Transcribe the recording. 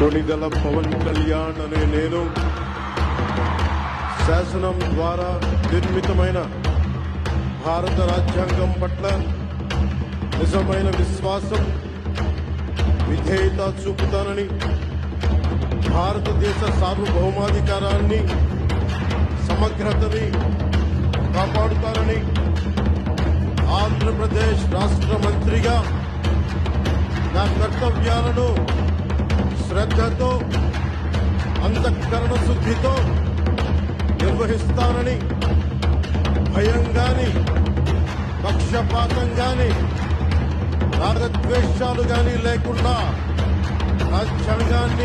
కొణిదెల పవన్ కళ్యాణ్ అనే నేను శాసనం ద్వారా నిర్మితమైన భారత రాజ్యాంగం పట్ల నిజమైన విశ్వాసం, విధేయత చూపుతానని, భారతదేశ సార్వభౌమాధికారాన్ని, సమగ్రతని కాపాడుతానని ఆంధ్రప్రదేశ్ రాష్ట్ర మంత్రిగా నా కర్తవ్యాలను శ్రద్ధతో, అంతఃకరణ శుద్ధితో నిర్వహిస్తానని, భయం గాని, పక్షపాతం గాని, రాగద్వేషాలు గాని లేకుండా రాజ్యాంగాన్ని